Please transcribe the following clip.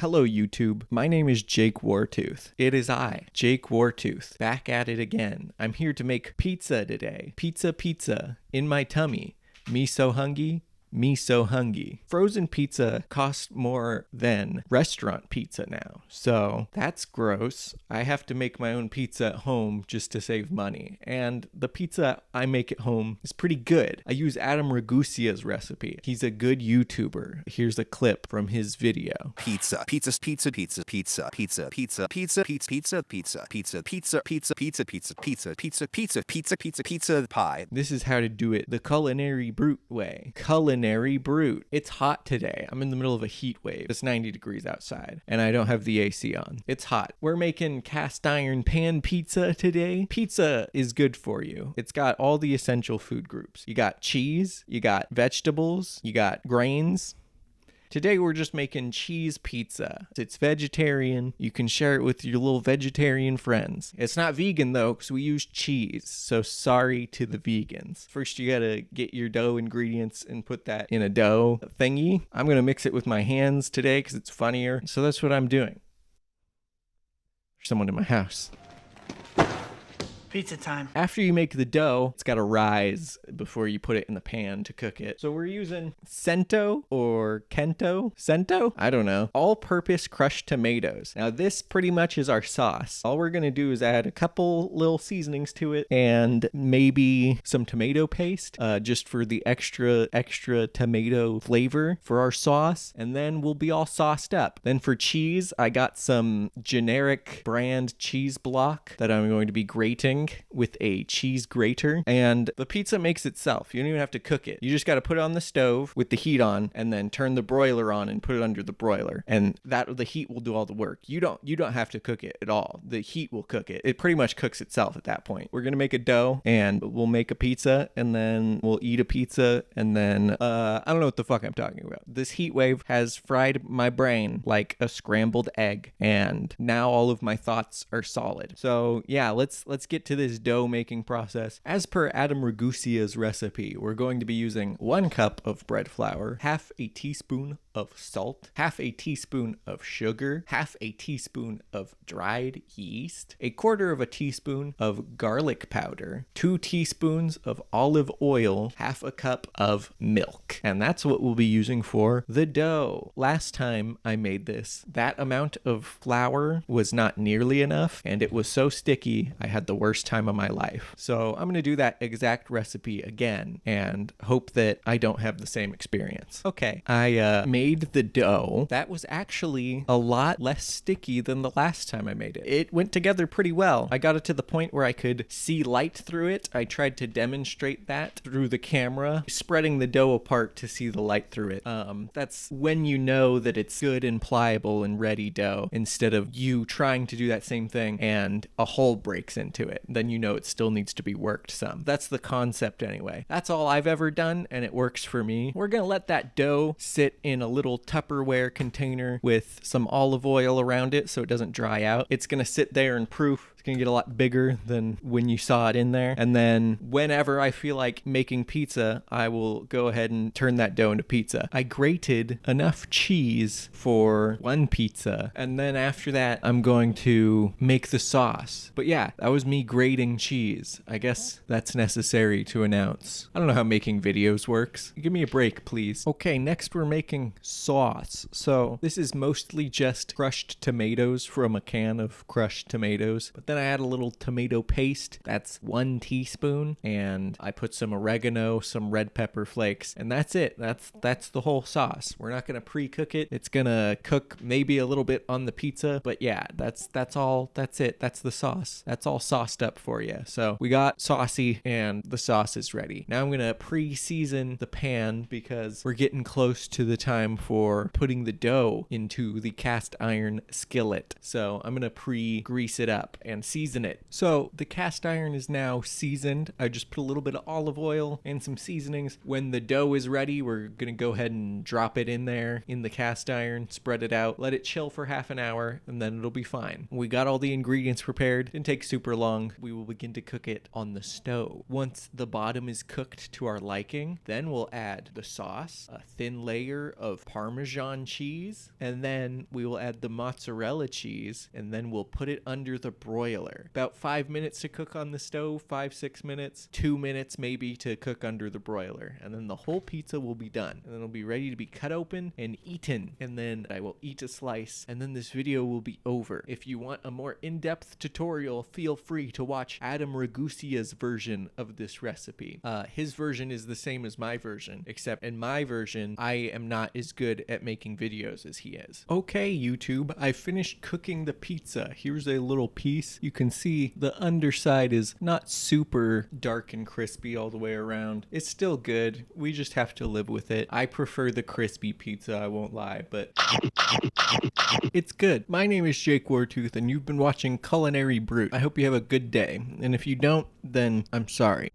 Hello YouTube, my name is Jake Wartooth. It is I, Jake Wartooth, back at it again. I'm here to make pizza today. Pizza, in my tummy. Me so hungry. Frozen pizza costs more than restaurant pizza now, so that's gross. I have to make my own pizza at home just to save money, and the pizza I make at home is pretty good. I use Adam Ragusia's recipe. He's a good YouTuber. Here's a clip from his video. Pizza pie. This is how to do it the Culinary Brute way. Culinary Brute. It's hot today. I'm in the middle of a heat wave. It's 90 degrees outside and I don't have the AC on. It's hot. We're making cast iron pan pizza today. Pizza is good for you. It's got all the essential food groups. You got cheese, you got vegetables, you got grains. Today we're just making cheese pizza. It's vegetarian. You can share it with your little vegetarian friends. It's not vegan though, because we use cheese. So sorry to the vegans. First you gotta get your dough ingredients and put that in a dough thingy. I'm gonna mix it with my hands today because it's funnier. So that's what I'm doing. There's someone in my house. Pizza time. After you make the dough, it's got to rise before you put it in the pan to cook it. So we're using Cento or Kento? Cento? I don't know. All-purpose crushed tomatoes. Now this pretty much is our sauce. All we're going to do is add a couple little seasonings to it and maybe some tomato paste just for the extra tomato flavor for our sauce. And then we'll be all sauced up. Then for cheese, I got some generic brand cheese block that I'm going to be grating with a cheese grater, and the pizza makes itself. You don't even have to cook it. You just got to put it on the stove with the heat on and then turn the broiler on and put it under the broiler, and the heat will do all the work. You don't have to cook it at all. The heat will cook it. It pretty much cooks itself at that point. We're gonna make a dough and we'll make a pizza and then we'll eat a pizza and then I don't know what the fuck I'm talking about. This heat wave has fried my brain like a scrambled egg, and now all of my thoughts are solid. So yeah, let's get to this dough making process. As per Adam Ragusia's recipe, we're going to be using 1 cup of bread flour, half a teaspoon of salt, half a teaspoon of sugar, half a teaspoon of dried yeast, 1/4 teaspoon of garlic powder, 2 teaspoons of olive oil, half a cup of milk. And that's what we'll be using for the dough. Last time I made this, that amount of flour was not nearly enough, and it was so sticky, I had the worst time of my life. So I'm going to do that exact recipe again and hope that I don't have the same experience. Okay, I made the dough. That was actually a lot less sticky than the last time I made it. It went together pretty well. I got it to the point where I could see light through it. I tried to demonstrate that through the camera, spreading the dough apart to see the light through it. That's when you know that it's good and pliable and ready dough, instead of you trying to do that same thing and a hole breaks into it. Then you know it still needs to be worked some. That's the concept anyway. That's all I've ever done and it works for me. We're gonna let that dough sit in a little Tupperware container with some olive oil around it so it doesn't dry out. It's gonna sit there and proof. It's gonna get a lot bigger than when you saw it in there. And then whenever I feel like making pizza, I will go ahead and turn that dough into pizza. I grated enough cheese for 1 pizza, and then after that I'm going to make the sauce. But yeah, that was me grating cheese. I guess that's necessary to announce. I don't know how making videos works. Give me a break, please. Okay, next we're making sauce. So this is mostly just crushed tomatoes from a can of crushed tomatoes, but then I add a little tomato paste. That's 1 teaspoon, and I put some oregano, some red pepper flakes, and that's it. That's the whole sauce. We're not gonna pre-cook it. It's gonna cook maybe a little bit on the pizza, but yeah, that's all. That's it. That's the sauce. That's all sauced up for you. So we got saucy and the sauce is ready. Now I'm gonna pre-season the pan because we're getting close to the time for putting the dough into the cast iron skillet. So I'm gonna pre-grease it up and and season it. So the cast iron is now seasoned. I just put a little bit of olive oil and some seasonings. When the dough is ready, we're gonna go ahead and drop it in there in the cast iron, spread it out, let it chill for half an hour, and then it'll be fine. We got all the ingredients prepared. Didn't take super long. We will begin to cook it on the stove. Once the bottom is cooked to our liking, then we'll add the sauce, a thin layer of Parmesan cheese, and then we will add the mozzarella cheese, and then we'll put it under the broiler. About 5 minutes to cook on the stove, 5-6 minutes, 2 minutes maybe to cook under the broiler, and then the whole pizza will be done, and then it'll be ready to be cut open and eaten. And then I will eat a slice, and then this video will be over. If you want a more in-depth tutorial, feel free to watch Adam Ragusia's version of this recipe. His version is the same as my version, except in my version, I am not as good at making videos as he is. Okay, YouTube, I finished cooking the pizza. Here's a little piece. You can see the underside is not super dark and crispy all the way around. It's still good. We just have to live with it. I prefer the crispy pizza, I won't lie, but it's good. My name is Jake Wartooth, and you've been watching Culinary Brute. I hope you have a good day, and if you don't, then I'm sorry.